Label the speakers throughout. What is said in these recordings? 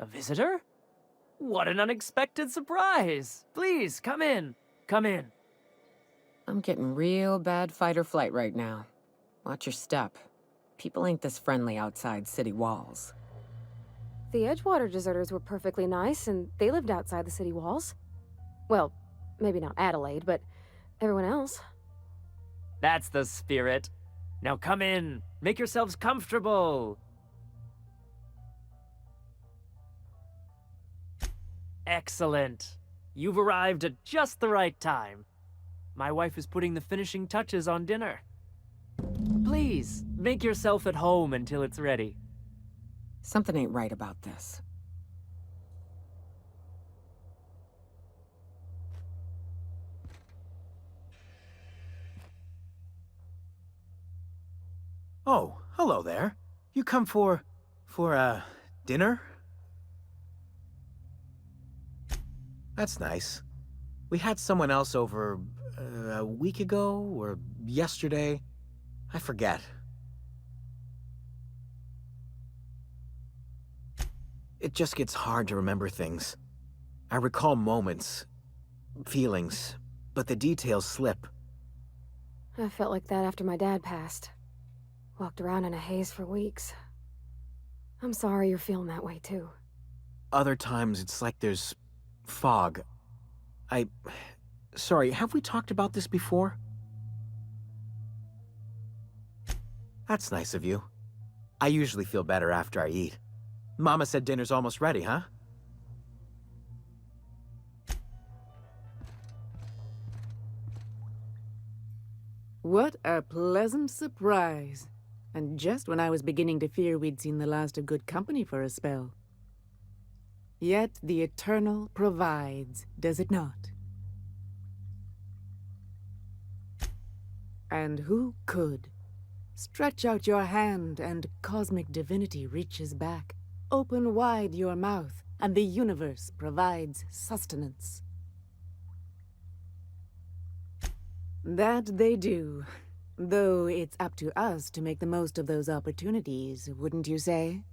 Speaker 1: A visitor? What an unexpected surprise! Please, come in. Come in.
Speaker 2: I'm getting real bad fight or flight right now. Watch your step. People ain't this friendly outside city walls.
Speaker 3: The Edgewater deserters were perfectly nice, and they lived outside the city walls. Well, maybe not Adelaide, but everyone else.
Speaker 1: That's the spirit. Now come in. Make yourselves comfortable. Excellent. You've arrived at just the right time. My wife is putting the finishing touches on dinner. Please, make yourself at home until it's ready.
Speaker 2: Something ain't right about this.
Speaker 4: Oh, hello there. You come for dinner? That's nice. We had someone else over a week ago or yesterday. I forget. It just gets hard to remember things. I recall moments, feelings, but the details slip.
Speaker 3: I felt like that after my dad passed. Walked around in a haze for weeks. I'm sorry you're feeling that way, too.
Speaker 4: Other times it's like there's fog. Sorry, have we talked about this before? That's nice of you. I usually feel better after I eat. Mama said dinner's almost ready, huh?
Speaker 5: What a pleasant surprise. And just when I was beginning to fear we'd seen the last of good company for a spell. Yet the Eternal provides, does it not? And who could? Stretch out your hand and cosmic divinity reaches back. Open wide your mouth and the universe provides sustenance. That they do. Though it's up to us to make the most of those opportunities, wouldn't you say?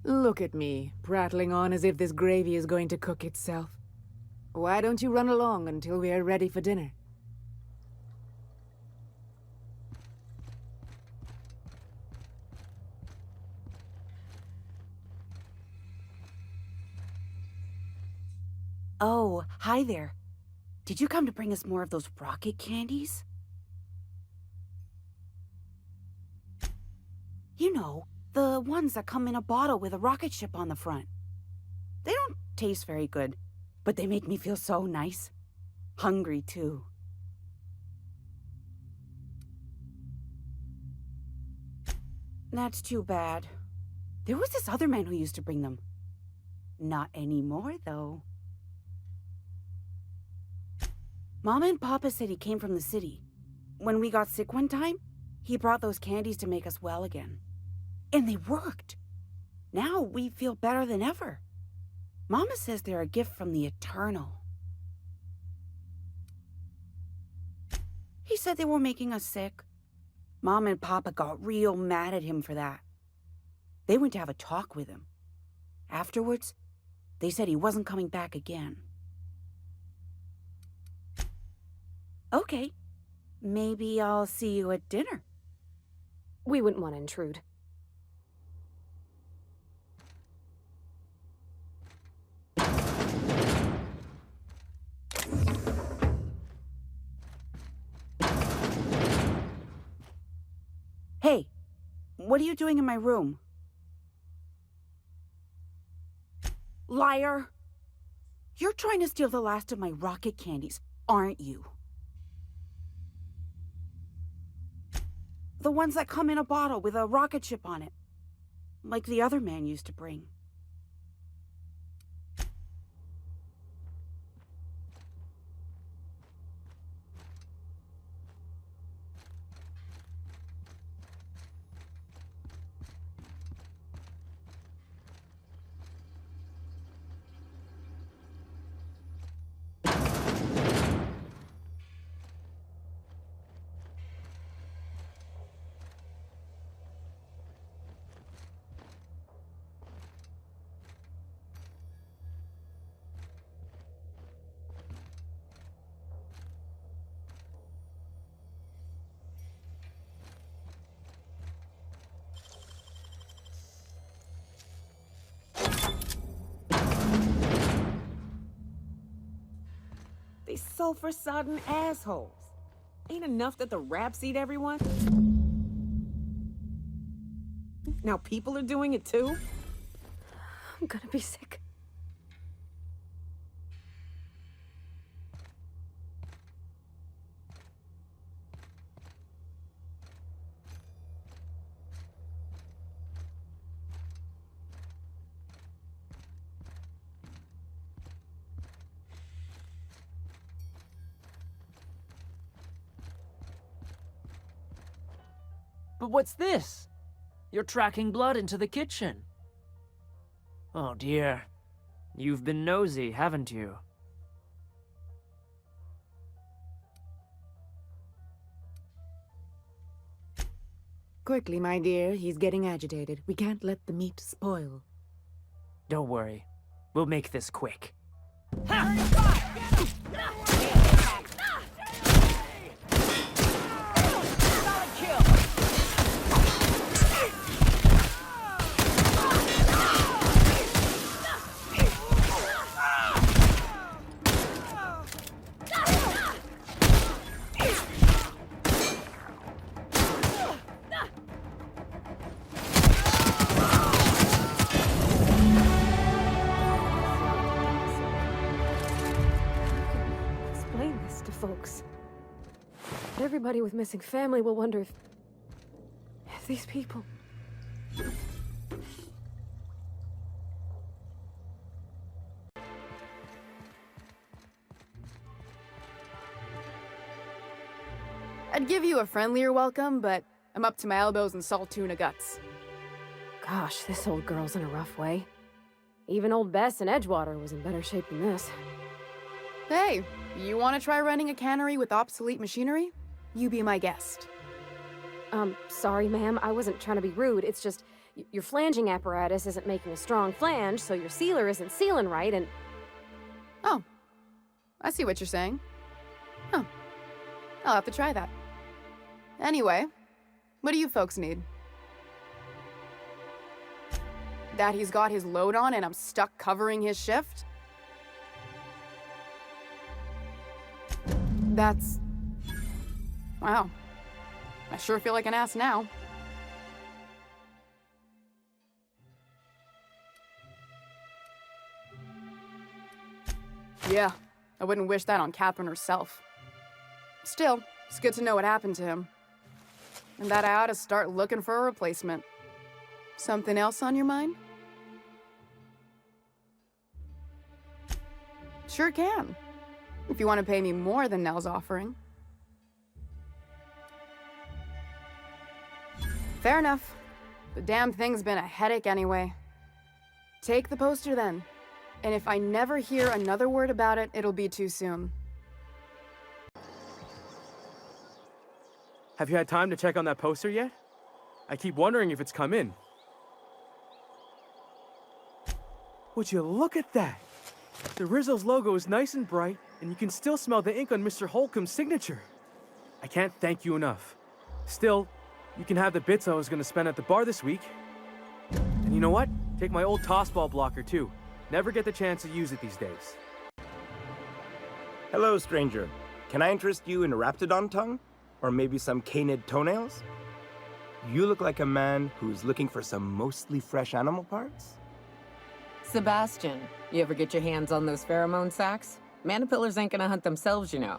Speaker 5: Look at me, prattling on as if this gravy is going to cook itself. Why don't you run along until we are ready for dinner?
Speaker 6: Oh, hi there. Did you come to bring us more of those rocket candies? You know, the ones that come in a bottle with a rocket ship on the front. They don't taste very good, but they make me feel so nice. Hungry, too. That's too bad. There was this other man who used to bring them. Not anymore, though. Mama and Papa said he came from the city. When we got sick one time, he brought those candies to make us well again. And they worked. Now we feel better than ever. Mama says they're a gift from the Eternal. He said they were making us sick. Mom and Papa got real mad at him for that. They went to have a talk with him. Afterwards, they said he wasn't coming back again. Okay, maybe I'll see you at dinner.
Speaker 3: We wouldn't want to intrude.
Speaker 6: Hey, what are you doing in my room? Liar! You're trying to steal the last of my rocket candies, aren't you? The ones that come in a bottle with a rocket ship on it. Like the other man used to bring.
Speaker 5: sulfur-sodden assholes. Ain't enough that the raps eat everyone? Now people are doing it too?
Speaker 3: I'm gonna be sick.
Speaker 1: But what's this? You're tracking blood into the kitchen. Oh dear. You've been nosy, haven't you?
Speaker 5: Quickly, my dear. He's getting agitated. We can't let the meat spoil.
Speaker 1: Don't worry. We'll make this quick.
Speaker 3: Explain this to folks. Everybody with missing family will wonder if these people...
Speaker 7: I'd give you a friendlier welcome, but I'm up to my elbows in salt tuna guts.
Speaker 3: Gosh, this old girl's in a rough way. Even old Bess in Edgewater was in better shape than this.
Speaker 7: Hey, you want to try running a cannery with obsolete machinery? You be my guest.
Speaker 3: Sorry, ma'am. I wasn't trying to be rude. It's just, your flanging apparatus isn't making a strong flange, so your sealer isn't sealing right, and...
Speaker 7: Oh, I see what you're saying. Huh. I'll have to try that. Anyway, what do you folks need? That he's got his load on and I'm stuck covering his shift? That's... Wow. I sure feel like an ass now. Yeah, I wouldn't wish that on Catherine herself. Still, it's good to know what happened to him. And that I ought to start looking for a replacement. Something else on your mind? Sure can. If you want to pay me more than Nell's offering. Fair enough. The damn thing's been a headache anyway. Take the poster then. And if I never hear another word about it, it'll be too soon.
Speaker 8: Have you had time to check on that poster yet? I keep wondering if it's come in. Would you look at that? The Rizzo's logo is nice and bright, and you can still smell the ink on Mr. Holcomb's signature. I can't thank you enough. Still, you can have the bits I was gonna spend at the bar this week. And you know what? Take my old tossball blocker too. Never get the chance to use it these days.
Speaker 9: Hello, stranger. Can I interest you in Raptidon tongue? Or maybe some canid toenails? You look like a man who's looking for some mostly fresh animal parts?
Speaker 2: Sebastian, you ever get your hands on those pheromone sacs? Manipillars ain't gonna hunt themselves, you know.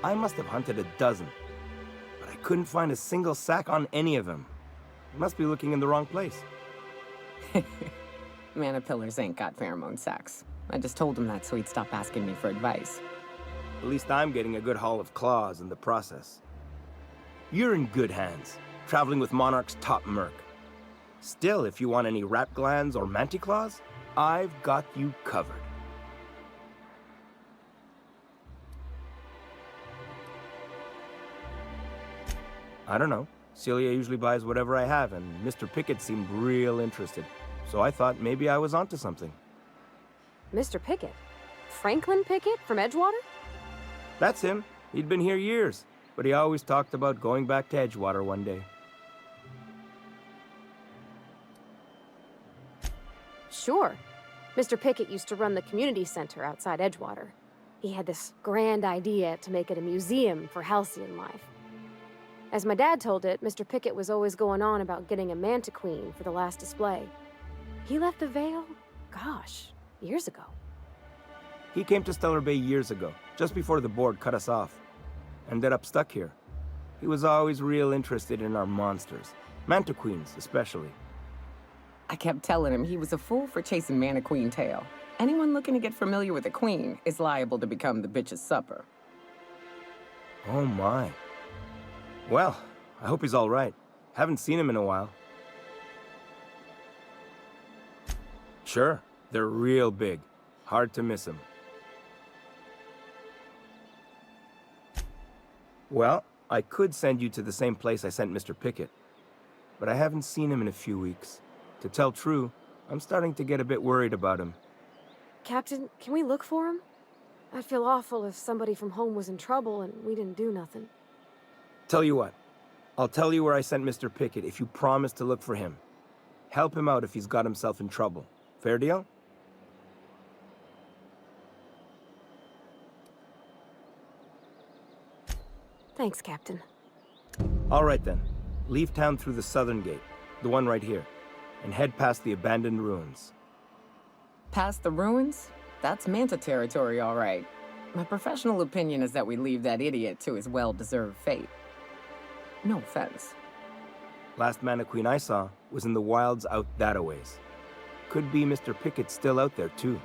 Speaker 9: I must have hunted a dozen, but I couldn't find a single sack on any of them. You must be looking in the wrong place.
Speaker 2: Manipillars ain't got pheromone sacs. I just told him that so he'd stop asking me for advice.
Speaker 9: At least I'm getting a good haul of claws in the process. You're in good hands, traveling with Monarch's top merc. Still, if you want any rat glands or manticlaws, I've got you covered. I don't know. Celia usually buys whatever I have, and Mr. Pickett seemed real interested. So I thought maybe I was onto something.
Speaker 3: Mr. Pickett? Franklin Pickett from Edgewater?
Speaker 9: That's him. He'd been here years, but he always talked about going back to Edgewater one day.
Speaker 3: Sure. Mr. Pickett used to run the community center outside Edgewater. He had this grand idea to make it a museum for halcyon life. As my dad told it, Mr. Pickett was always going on about getting a manta queen for the last display. He left the Vale, gosh, years ago.
Speaker 9: He came to Stellar Bay years ago, just before the board cut us off. Ended up stuck here. He was always real interested in our monsters. Manta queens, especially.
Speaker 2: I kept telling him he was a fool for chasing Mana Queen tail. Anyone looking to get familiar with a queen is liable to become the bitch's supper.
Speaker 9: Oh my. Well, I hope he's all right. Haven't seen him in a while. Sure, they're real big. Hard to miss him. Well, I could send you to the same place I sent Mr. Pickett, but I haven't seen him in a few weeks. To tell true, I'm starting to get a bit worried about him.
Speaker 3: Captain, can we look for him? I'd feel awful if somebody from home was in trouble and we didn't do nothing.
Speaker 9: Tell you what, I'll tell you where I sent Mr. Pickett if you promise to look for him. Help him out if he's got himself in trouble. Fair deal?
Speaker 3: Thanks, Captain.
Speaker 9: All right then. Leave town through the southern gate, the one right here, and head past the abandoned ruins.
Speaker 2: Past the ruins? That's Manta territory, all right. My professional opinion is that we leave that idiot to his well-deserved fate. No offense.
Speaker 9: Last Mana Queen I saw was in the wilds out that-a-ways. Could be Mr. Pickett still out there, too.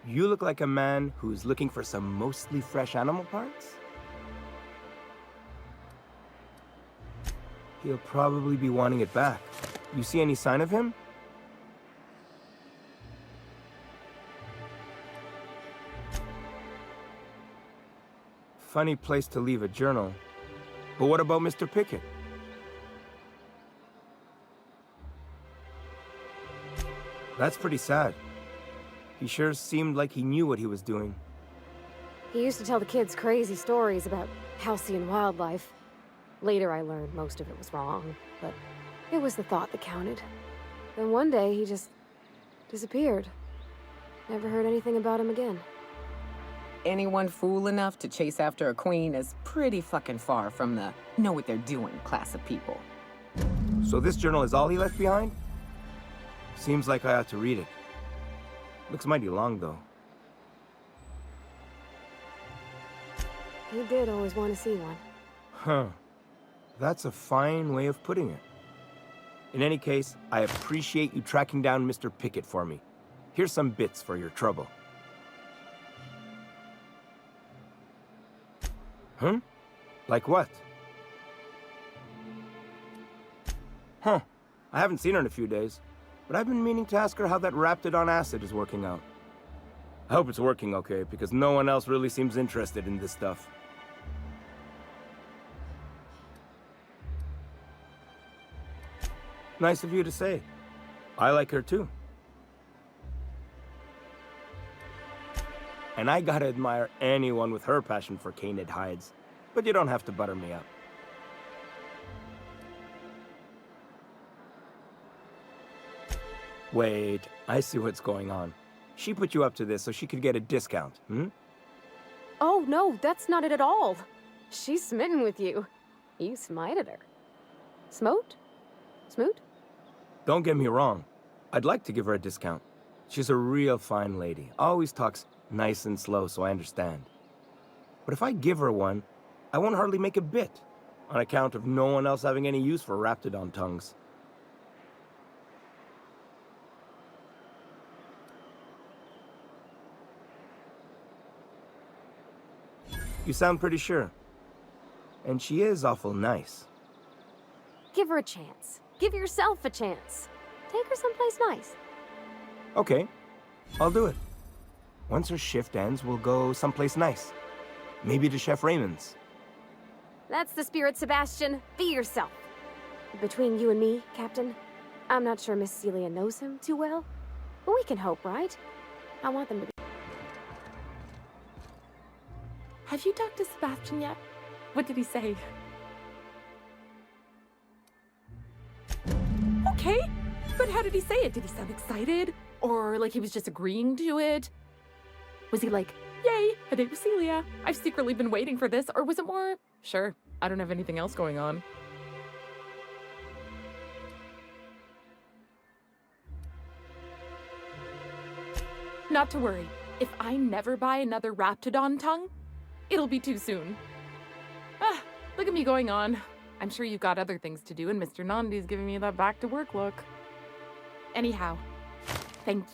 Speaker 9: You look like a man who's looking for some mostly fresh animal parts? He'll probably be wanting it back. You see any sign of him? Funny place to leave a journal. But what about Mr. Pickett? That's pretty sad. He sure seemed like he knew what he was doing.
Speaker 3: He used to tell the kids crazy stories about halcyon wildlife. Later I learned most of it was wrong, but it was the thought that counted. Then one day he just disappeared. Never heard anything about him again.
Speaker 2: Anyone fool enough to chase after a queen is pretty fucking far from the know what they're doing class of people.
Speaker 9: So this journal is all he left behind? Seems like I ought to read it. Looks mighty long, though.
Speaker 3: He did always want to see one.
Speaker 9: Huh. That's a fine way of putting it. In any case, I appreciate you tracking down Mr. Pickett for me. Here's some bits for your trouble. Huh? Like what? Huh. I haven't seen her in a few days, but I've been meaning to ask her how that Raptidon acid is working out. I hope it's working okay, because no one else really seems interested in this stuff. Nice of you to say. I like her too. And I gotta admire anyone with her passion for canid hides. But you don't have to butter me up. Wait, I see what's going on. She put you up to this so she could get a discount, hmm?
Speaker 3: Oh, no, that's not it at all. She's smitten with you. You smited her. Smote? Smoot?
Speaker 9: Don't get me wrong. I'd like to give her a discount. She's a real fine lady. Always talks nice and slow, so I understand. But if I give her one, I won't hardly make a bit, on account of no one else having any use for raptidon tongues. You sound pretty sure. And she is awful nice.
Speaker 3: Give her a chance. Give yourself a chance. Take her someplace nice.
Speaker 9: Okay, I'll do it. Once her shift ends, we'll go someplace nice. Maybe to Chef Raymond's.
Speaker 3: That's the spirit, Sebastian. Be yourself. Between you and me, Captain, I'm not sure Miss Celia knows him too well, but we can hope, right? I want them to be.
Speaker 10: Have you talked to Sebastian yet? What did he say? Okay, but how did he say it? Did he sound excited? Or like he was just agreeing to it? Was he like, yay, a date with Celia. I've secretly been waiting for this. Or was it more, sure, I don't have anything else going on. Not to worry. If I never buy another Raptidon tongue, it'll be too soon. Ah, look at me going on. I'm sure you've got other things to do, and Mr. Nandi's giving me that back to work look. Anyhow, thank you.